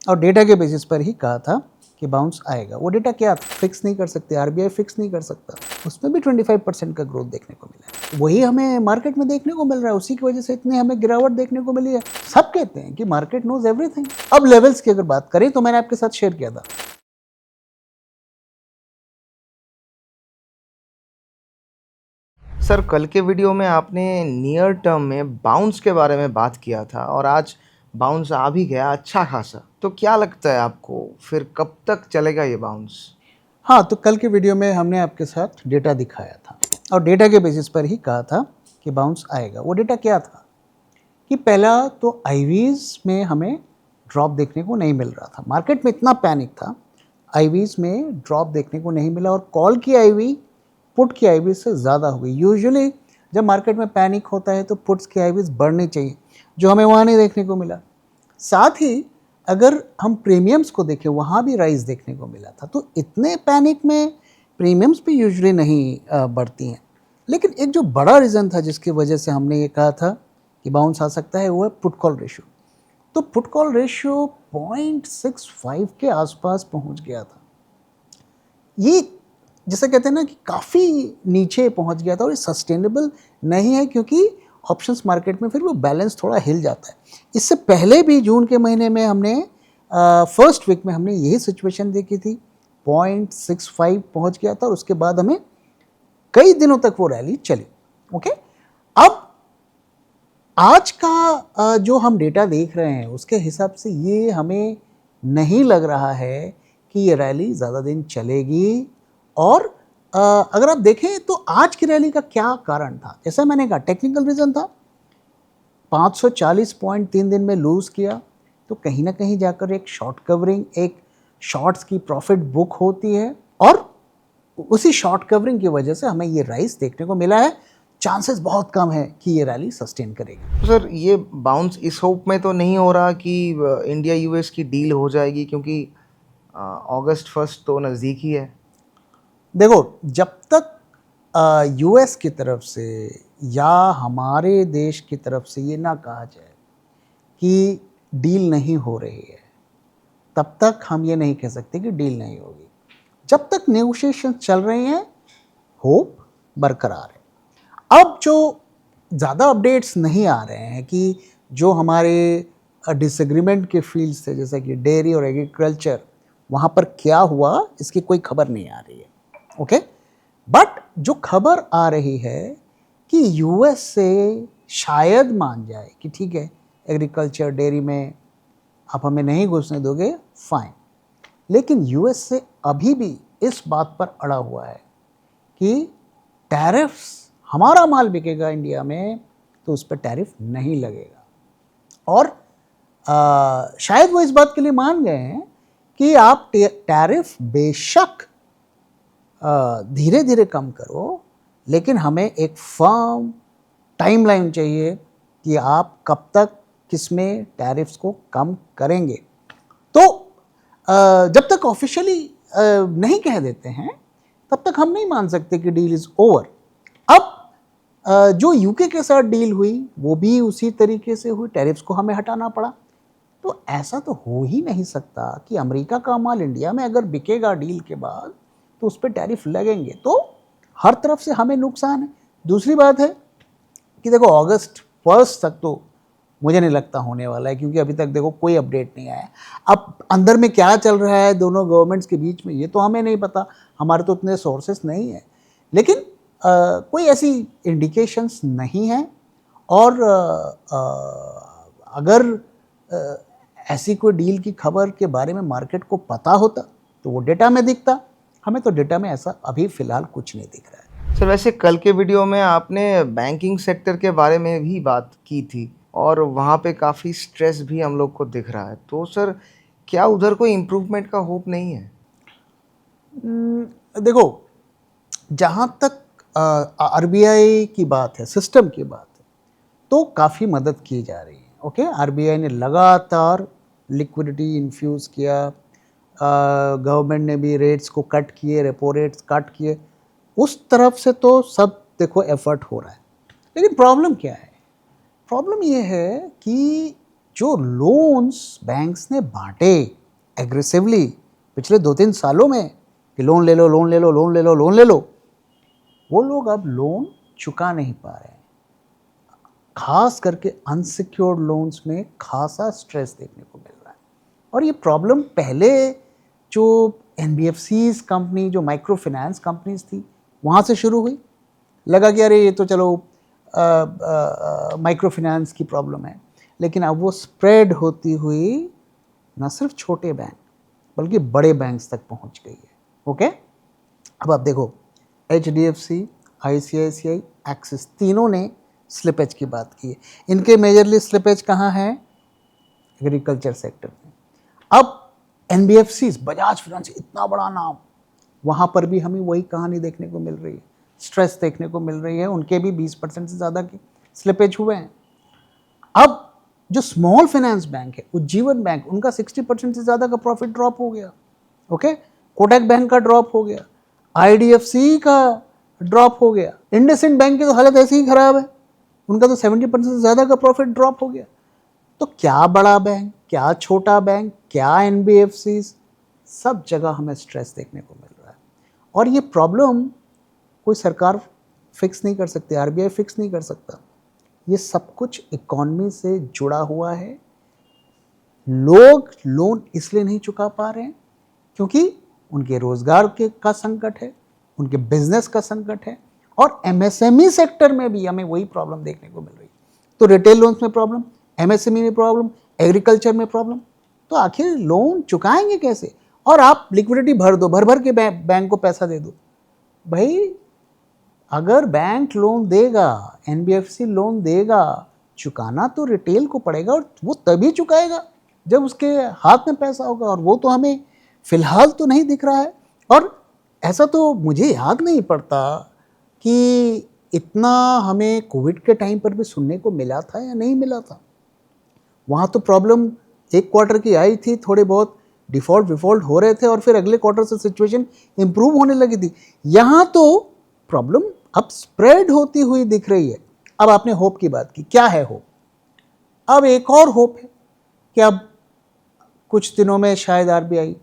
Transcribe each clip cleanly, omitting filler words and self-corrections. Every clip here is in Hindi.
और डेटा के बेसिस पर ही कहा था कि बाउंस आएगा। वो डेटा क्या फिक्स नहीं कर सकते, आरबीआई फिक्स नहीं कर सकता, उसमें भी 25% का ग्रोथ देखने को मिला है। वही हमें मार्केट में देखने को मिल रहा है, उसी की वजह से इतनी हमें गिरावट देखने को मिली है। सब कहते हैं कि मार्केट नोज एवरीथिंग। अब लेवल्स की अगर बात करें तो मैंने आपके साथ शेयर किया था, सर कल के वीडियो में आपने नियर टर्म में बाउंस के बारे में बात किया था और आज बाउंस आ भी गया अच्छा खासा। तो क्या लगता है आपको फिर कब तक चलेगा ये बाउंस? हाँ। तो कल के वीडियो में हमने आपके साथ डेटा दिखाया था और डेटा के बेसिस पर ही कहा था कि बाउंस आएगा। वो डेटा क्या था कि पहला तो आईवीज में हमें ड्रॉप देखने को नहीं मिल रहा था। मार्केट में इतना पैनिक था, आईवीज में ड्रॉप देखने को नहीं मिला और कॉल की आईवी पुट की आईवी से ज़्यादा हो गई। यूजुअली जब मार्केट में पैनिक होता है तो पुट्स की आईवीज बढ़नी चाहिए, जो हमें वहाँ नहीं देखने को मिला। साथ ही अगर हम प्रीमियम्स को देखें, वहाँ भी राइज देखने को मिला था। तो इतने पैनिक में प्रीमियम्स भी यूजुअली नहीं बढ़ती हैं। लेकिन एक जो बड़ा रीज़न था जिसकी वजह से हमने ये कहा था कि बाउंस आ सकता है, वो है पुट कॉल रेशियो। तो पुट कॉल रेशियो 0.65 के आसपास पहुंच गया था। ये जैसे कहते हैं ना कि काफ़ी नीचे पहुंच गया था और ये सस्टेनेबल नहीं है, क्योंकि ऑप्शंस मार्केट में फिर वो बैलेंस थोड़ा हिल जाता है। इससे पहले भी जून के महीने में हमने फर्स्ट वीक में हमने यही सिचुएशन देखी थी, 0.65 पहुंच गया था और उसके बाद हमें कई दिनों तक वो रैली चली। ओके, अब आज का जो हम डेटा देख रहे हैं उसके हिसाब से ये हमें नहीं लग रहा है कि ये रैली ज़्यादा दिन चलेगी। और अगर आप देखें तो आज की रैली का क्या कारण था, जैसा मैंने कहा टेक्निकल रीज़न था। 540 पॉइंट 3 दिन में लूज़ किया, तो कहीं ना कहीं जाकर एक शॉर्ट कवरिंग, एक शॉर्ट्स की प्रॉफिट बुक होती है और उसी शॉर्ट कवरिंग की वजह से हमें ये राइस देखने को मिला है। चांसेस बहुत कम है कि ये रैली सस्टेन करेगी। तो सर ये बाउंस इस होप में तो नहीं हो रहा कि इंडिया यूएस की डील हो जाएगी, क्योंकि अगस्त फर्स्ट तो नज़दीक ही है। देखो, जब तक यूएस की तरफ से या हमारे देश की तरफ से ये ना कहा जाए कि डील नहीं हो रही है, तब तक हम ये नहीं कह सकते कि डील नहीं होगी। जब तक नेगोशिएशन चल रही हैं, होप बरकरार है। अब जो ज़्यादा अपडेट्स नहीं आ रहे हैं कि जो हमारे डिसएग्रीमेंट के फील्ड्स थे, जैसे कि डेयरी और एग्रीकल्चर, वहाँ पर क्या हुआ इसकी कोई खबर नहीं आ रही है। ओके, बट जो खबर आ रही है कि यूएस से शायद मान जाए कि ठीक है, एग्रीकल्चर डेयरी में आप हमें नहीं घुसने दोगे, फाइन। लेकिन यूएस से अभी भी इस बात पर अड़ा हुआ है कि टैरिफ्स, हमारा माल बिकेगा इंडिया में तो उस पर टैरिफ नहीं लगेगा। और शायद वो इस बात के लिए मान गए हैं कि आप टैरिफ बेशक धीरे धीरे कम करो, लेकिन हमें एक फर्म टाइमलाइन चाहिए कि आप कब तक किसमें टैरिफ्स को कम करेंगे। तो जब तक ऑफिशियली नहीं कह देते हैं तब तक हम नहीं मान सकते कि डील इज़ ओवर। अब जो यूके के साथ डील हुई वो भी उसी तरीके से हुई, टैरिफ्स को हमें हटाना पड़ा। तो ऐसा तो हो ही नहीं सकता कि अमेरिका का माल इंडिया में अगर बिकेगा डील के बाद तो उस पर टैरिफ लगेंगे, तो हर तरफ से हमें नुकसान है। दूसरी बात है कि देखो, अगस्त फर्स्ट तक तो मुझे नहीं लगता होने वाला है, क्योंकि अभी तक देखो कोई अपडेट नहीं आया। अब अंदर में क्या चल रहा है दोनों गवर्नमेंट्स के बीच में ये तो हमें नहीं पता, हमारे तो इतने सोर्सेस नहीं है। लेकिन कोई ऐसी इंडिकेशंस नहीं है। और अगर ऐसी कोई डील की खबर के बारे में मार्केट को पता होता तो वो डेटा में दिखता। हमें तो डेटा में ऐसा अभी फ़िलहाल कुछ नहीं दिख रहा है। सर वैसे कल के वीडियो में आपने बैंकिंग सेक्टर के बारे में भी बात की थी और वहाँ पे काफ़ी स्ट्रेस भी हम लोग को दिख रहा है। तो सर क्या उधर कोई इम्प्रूवमेंट का होप नहीं है? देखो, जहाँ तक आरबीआई की बात है, सिस्टम की बात है, तो काफ़ी मदद की जा रही है। ओके, आरबीआई ने लगातार लिक्विडिटी इन्फ्यूज़ किया, गवर्नमेंट ने भी रेट्स को कट किए, रेपो रेट्स कट किए। उस तरफ से तो सब देखो एफर्ट हो रहा है। लेकिन प्रॉब्लम क्या है? प्रॉब्लम ये है कि जो लोन्स बैंक्स ने बांटे एग्रेसिवली पिछले 2-3 सालों में कि लोन ले लो, लोन ले लो, लोन ले लो, लोन ले लो, वो लोग अब लोन चुका नहीं पा रहे हैं। खास करके अनसिक्योर्ड लोन्स में खासा स्ट्रेस देखने को मिल रहा है। और ये प्रॉब्लम पहले जो एनबीएफसीज कंपनी, जो माइक्रो फाइनेंस कंपनीज थी, वहाँ से शुरू हुई। लगा कि अरे ये तो चलो माइक्रो फाइनेंस की प्रॉब्लम है, लेकिन अब वो स्प्रेड होती हुई न सिर्फ छोटे बैंक बल्कि बड़े बैंक्स तक पहुँच गई है। ओके, अब आप देखो HDFC, ICICI, एक्सिस, तीनों ने स्लिपेज की बात की है। इनके मेजरली स्लिपेज कहाँ है? एग्रीकल्चर सेक्टर में। अब NBFCs, बजाज फाइनेंस, इतना बड़ा नाम, वहाँ पर भी हमें वही कहानी देखने को मिल रही है, स्ट्रेस देखने को मिल रही है। उनके भी 20% से ज़्यादा के स्लिपेज हुए हैं। अब जो स्मॉल फाइनेंस बैंक है, उज्जीवन बैंक, उनका 60% से ज़्यादा का प्रॉफिट ड्रॉप हो गया। ओके, कोटक बैंक का ड्रॉप हो गया, IDFC का ड्रॉप हो गया, इंडसइंड बैंक की तो हालत ऐसी ही खराब है, उनका तो 70% से ज़्यादा का प्रॉफिट ड्रॉप हो गया। तो क्या बड़ा बैंक, क्या छोटा बैंक, क्या NBFCs, सब जगह हमें स्ट्रेस देखने को मिल रहा है। और ये प्रॉब्लम कोई सरकार फिक्स नहीं कर सकती, RBI फिक्स नहीं कर सकता। ये सब कुछ इकॉनमी से जुड़ा हुआ है। लोग लोन इसलिए नहीं चुका पा रहे हैं क्योंकि उनके रोजगार के का संकट है, उनके बिजनेस का संकट है, और MSME सेक्टर में भी हमें वही प्रॉब्लम देखने को मिल रही है। तो रिटेल लोन्स में प्रॉब्लम, MSME में प्रॉब्लम, एग्रीकल्चर में प्रॉब्लम, तो आखिर लोन चुकाएंगे कैसे? और आप लिक्विडिटी भर दो, भर भर के बैंक को पैसा दे दो। भाई अगर बैंक लोन देगा, NBFC लोन देगा, चुकाना तो रिटेल को पड़ेगा, और वो तभी चुकाएगा जब उसके हाथ में पैसा होगा, और वो तो हमें फिलहाल तो नहीं दिख रहा है। और ऐसा तो मुझे याद नहीं पड़ता कि इतना हमें कोविड के टाइम पर भी सुनने को मिला था या नहीं मिला था। वहाँ तो प्रॉब्लम एक क्वार्टर की आई थी, थोड़े बहुत डिफ़ॉल्ट हो रहे थे, और फिर अगले क्वार्टर से सिचुएशन इम्प्रूव होने लगी थी। यहाँ तो प्रॉब्लम अब स्प्रेड होती हुई दिख रही है। अब आपने होप की बात की, क्या है होप? अब एक और होप है कि अब कुछ दिनों में शायद RBI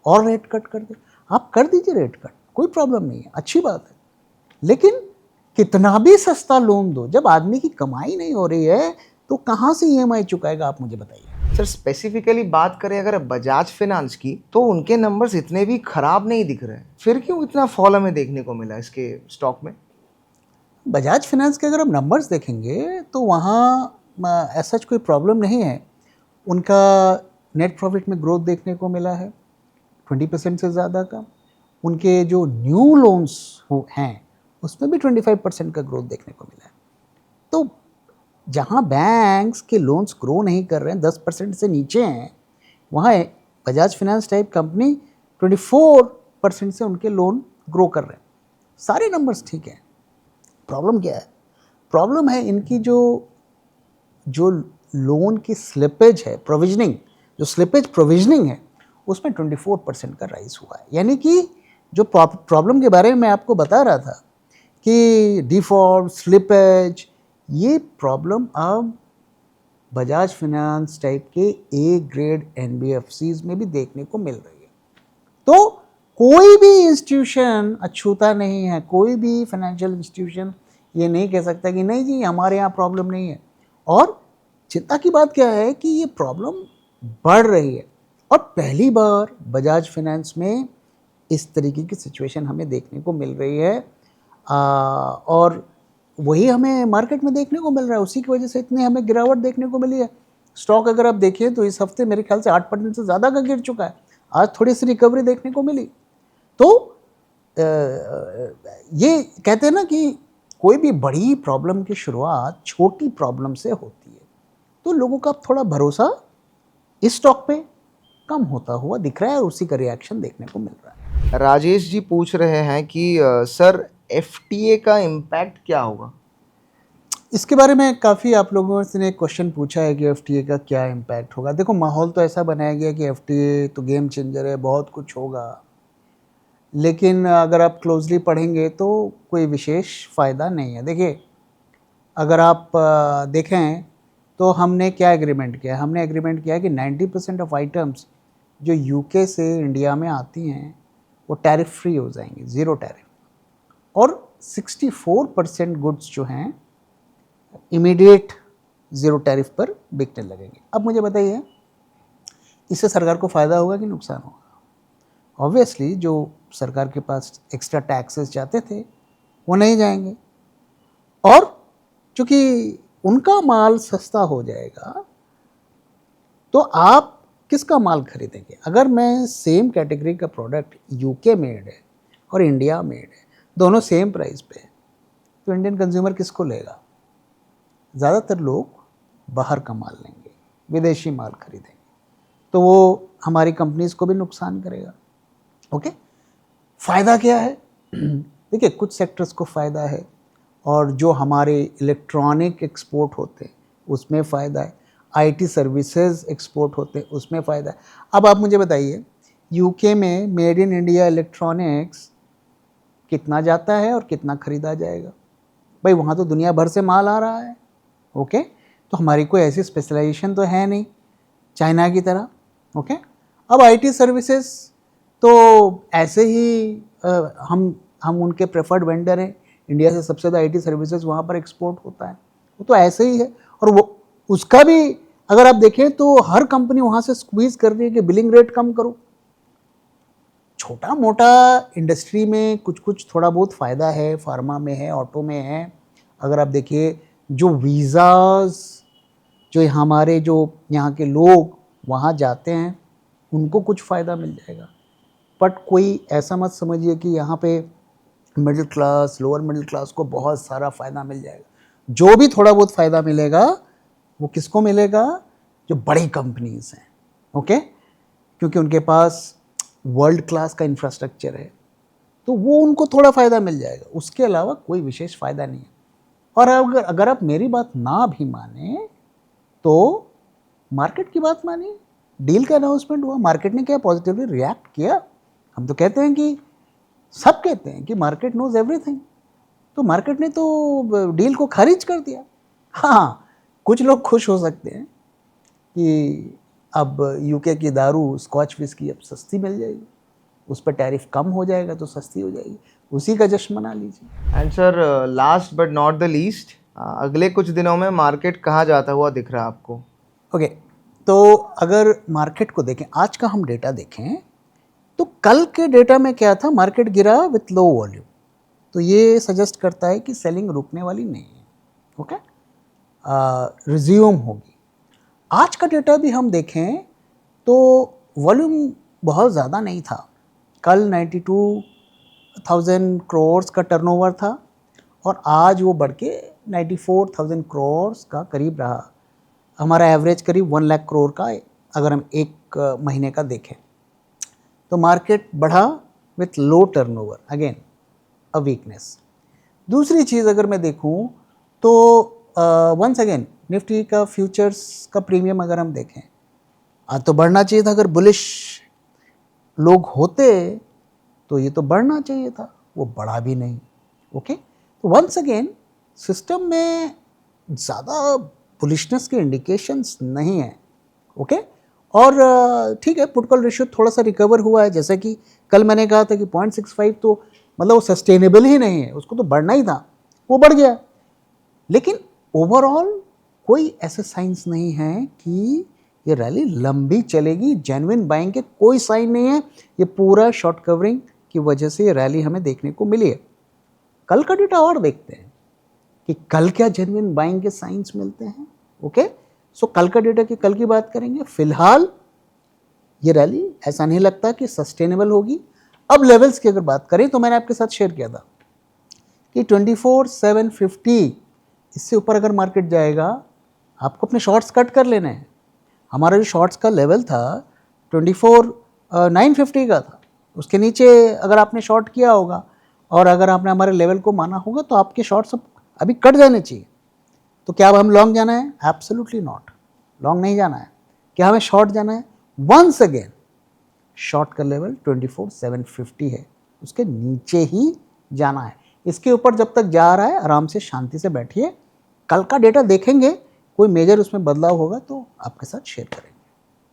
और रेट कट कर दे। आप कर दीजिए रेट कट, कोई प्रॉब्लम नहीं है, अच्छी बात है, लेकिन कितना भी सस्ता लोन दो, जब आदमी की कमाई नहीं हो रही है तो कहाँ से EMI चुकाएगा, आप मुझे बताइए। सर स्पेसिफिकली बात करें अगर बजाज फाइनेंस की, तो उनके नंबर्स इतने भी खराब नहीं दिख रहे हैं, फिर क्यों इतना फॉल हमें देखने को मिला इसके स्टॉक में? बजाज फाइनेंस के अगर हम नंबर्स देखेंगे तो वहाँ ऐसा कोई प्रॉब्लम नहीं है। उनका नेट प्रॉफिट में ग्रोथ देखने को मिला है 20% से ज़्यादा का। उनके जो न्यू लोन्स हैं उसमें भी 25% का ग्रोथ देखने को मिला है। तो जहाँ बैंक्स के लोन्स ग्रो नहीं कर रहे हैं, 10% से नीचे हैं, वहाँ बजाज फाइनेंस टाइप कंपनी 24% से उनके लोन ग्रो कर रहे हैं। सारे नंबर्स ठीक हैं। प्रॉब्लम क्या है? प्रॉब्लम है इनकी जो लोन की स्लिपेज है, प्रोविजनिंग, जो स्लिपेज प्रोविजनिंग है, उसमें 24% का राइज हुआ है। यानी कि जो प्रॉब्लम के बारे में मैं आपको बता रहा था कि डिफ़ॉल्ट, स्लिपेज, ये प्रॉब्लम अब बजाज फाइनेंस टाइप के A ग्रेड NBFCs में भी देखने को मिल रही है। तो कोई भी इंस्टीट्यूशन अछूता नहीं है, कोई भी फाइनेंशियल इंस्टीट्यूशन ये नहीं कह सकता कि नहीं जी हमारे यहाँ प्रॉब्लम नहीं है। और चिंता की बात क्या है कि ये प्रॉब्लम बढ़ रही है, और पहली बार बजाज फाइनेंस में इस तरीके की सिचुएशन हमें देखने को मिल रही है। और वही हमें मार्केट में देखने को मिल रहा है, उसी की वजह से इतनी हमें गिरावट देखने को मिली है। स्टॉक अगर आप देखिए तो इस हफ्ते मेरे ख्याल से 8% से ज़्यादा का गिर चुका है। आज थोड़ी सी रिकवरी देखने को मिली। तो ये कहते हैं ना कि कोई भी बड़ी प्रॉब्लम की शुरुआत छोटी प्रॉब्लम से होती है। तो लोगों का थोड़ा भरोसा इस स्टॉक पे कम होता हुआ दिख रहा है, और उसी का रिएक्शन देखने को मिल रहा है। राजेश जी पूछ रहे हैं कि सर FTA का इम्पैक्ट क्या होगा? इसके बारे में काफ़ी आप लोगों ने क्वेश्चन पूछा है कि FTA का क्या इम्पैक्ट होगा। देखो, माहौल तो ऐसा बनाया गया कि FTA तो गेम चेंजर है, बहुत कुछ होगा, लेकिन अगर आप क्लोजली पढ़ेंगे तो कोई विशेष फ़ायदा नहीं है। देखिए, अगर आप देखें तो हमने क्या एग्रीमेंट किया? हमने एग्रीमेंट किया कि 90% ऑफ आइटम्स जो यूके से इंडिया में आती हैं वो टैरिफ फ्री हो जाएंगी, ज़ीरो टैरिफ, और 64% गुड्स जो हैं इमीडिएट ज़ीरो टैरिफ पर बिकने लगेंगे। अब मुझे बताइए, इससे सरकार को फ़ायदा होगा कि नुकसान होगा? ऑब्वियसली जो सरकार के पास एक्स्ट्रा टैक्सेस जाते थे वो नहीं जाएंगे, और चूँकि उनका माल सस्ता हो जाएगा तो आप किसका माल खरीदेंगे? अगर मैं सेम कैटेगरी का प्रोडक्ट यूके मेड है और इंडिया मेड है, दोनों सेम प्राइस पे है, तो इंडियन कंज्यूमर किसको लेगा? ज़्यादातर लोग बाहर का माल लेंगे, विदेशी माल खरीदेंगे, तो वो हमारी कंपनीज़ को भी नुकसान करेगा। ओके, फ़ायदा क्या है? देखिए, कुछ सेक्टर्स को फ़ायदा है, और जो हमारे इलेक्ट्रॉनिक एक्सपोर्ट होते हैं उसमें फ़ायदा है, आईटी सर्विसेज एक्सपोर्ट होते हैं उसमें फ़ायदा है। अब आप मुझे बताइए, यूके में मेड इन इंडिया इलेक्ट्रॉनिक्स कितना जाता है और कितना ख़रीदा जाएगा? भाई वहाँ तो दुनिया भर से माल आ रहा है। ओके, तो हमारी कोई ऐसी स्पेशलाइजेशन तो है नहीं चाइना की तरह। ओके, अब आईटी सर्विसेज तो ऐसे ही हम उनके प्रेफर्ड वेंडर हैं। इंडिया से सबसे ज़्यादा आईटी सर्विसेज वहाँ पर एक्सपोर्ट होता है, वो तो ऐसे ही है। और वो उसका भी अगर आप देखें तो हर कंपनी वहाँ से स्क्वीज़ कर रही है कि बिलिंग रेट कम करो। छोटा मोटा इंडस्ट्री में कुछ कुछ थोड़ा बहुत फ़ायदा है, फार्मा में है, ऑटो में है। अगर आप देखिए, जो वीज़ाज़ जो हमारे जो यहाँ के लोग वहाँ जाते हैं उनको कुछ फ़ायदा मिल जाएगा, बट कोई ऐसा मत समझिए कि यहाँ पे middle class, lower middle class को बहुत सारा फ़ायदा मिल जाएगा। जो भी थोड़ा बहुत फ़ायदा मिलेगा वो किसको मिलेगा? जो बड़ी कंपनीज़ हैं। ओके, क्योंकि उनके पास वर्ल्ड क्लास का इंफ्रास्ट्रक्चर है, तो वो उनको थोड़ा फ़ायदा मिल जाएगा, उसके अलावा कोई विशेष फ़ायदा नहीं है। और अगर आप मेरी बात ना भी माने तो मार्केट की बात मानिए। डील का अनाउंसमेंट हुआ, मार्केट ने क्या पॉजिटिवली रिएक्ट किया? हम तो कहते हैं कि सब कहते हैं कि मार्केट नोज एवरीथिंग, तो मार्केट ने तो डील को खारिज कर दिया। हाँ, कुछ लोग खुश हो सकते हैं कि अब यूके की दारू, स्कॉच विस्की अब सस्ती मिल जाएगी, उस पर टैरिफ कम हो जाएगा तो सस्ती हो जाएगी, उसी का जश्न मना लीजिए। And sir, last but not the least, अगले कुछ दिनों में मार्केट कहाँ जाता हुआ दिख रहा है आपको? ओके, तो अगर मार्केट को देखें, आज का हम डेटा देखें तो कल के डेटा में क्या था? मार्केट गिरा विथ लो वॉल्यूम, तो ये सजेस्ट करता है कि सेलिंग रुकने वाली नहीं है। ओके, रिज्यूम होगी। आज का डेटा भी हम देखें तो वॉल्यूम बहुत ज़्यादा नहीं था। कल 92,000 करोड़ का टर्नओवर था और आज वो बढ़ के 94,000 करोड़ का करीब रहा। हमारा एवरेज करीब 1 लाख करोड़ का अगर हम एक महीने का देखें, तो मार्केट बढ़ा with low turnover, again a weakness. दूसरी चीज़ अगर मैं देखूं तो वंस अगेन निफ्टी का फ्यूचर्स का प्रीमियम अगर हम देखें, आज तो बढ़ना चाहिए था। अगर बुलिश लोग होते तो ये तो बढ़ना चाहिए था, वो बढ़ा भी नहीं। ओके, तो वंस अगेन सिस्टम में ज़्यादा बुलिशनेस के इंडिकेशंस नहीं है। ओके, और ठीक है, पुट कॉल रेशियो थोड़ा सा रिकवर हुआ है, जैसा कि कल मैंने कहा था कि 0.65 तो मतलब वो सस्टेनेबल ही नहीं है, उसको तो बढ़ना ही था, वो बढ़ गया। लेकिन ओवरऑल कोई ऐसे साइंस नहीं है कि ये रैली लंबी चलेगी। जेन्युइन बाइंग के कोई साइन नहीं है, ये पूरा शॉर्ट कवरिंग की वजह से ये रैली हमें देखने को मिली है। कल का डेटा और देखते हैं कि कल क्या जेन्युइन बाइंग के साइंस मिलते हैं। ओके, सो कल का डेटा की कल की बात करेंगे। फिलहाल ये रैली ऐसा नहीं लगता कि सस्टेनेबल होगी। अब लेवल्स की अगर बात करें तो मैंने आपके साथ शेयर किया था कि 24,750 इससे ऊपर अगर मार्केट जाएगा आपको अपने शॉर्ट्स कट कर लेने हैं। हमारा जो शॉर्ट्स का लेवल था 24,950 का था, उसके नीचे अगर आपने शॉर्ट किया होगा और अगर आपने हमारे लेवल को माना होगा तो आपके शॉर्ट्स अभी कट जाने चाहिए। तो क्या अब हम लॉन्ग जाना है? एब्सोल्युटली नॉट, लॉन्ग नहीं जाना है। क्या हमें शॉर्ट जाना है? वंस अगेन शॉर्ट का लेवल 24,750 है, उसके नीचे ही जाना है। इसके ऊपर जब तक जा रहा है आराम से शांति से बैठिए। कल का डेटा देखेंगे कोई मेजर उसमें बदलाव होगा तो आपके साथ शेयर करेंगे।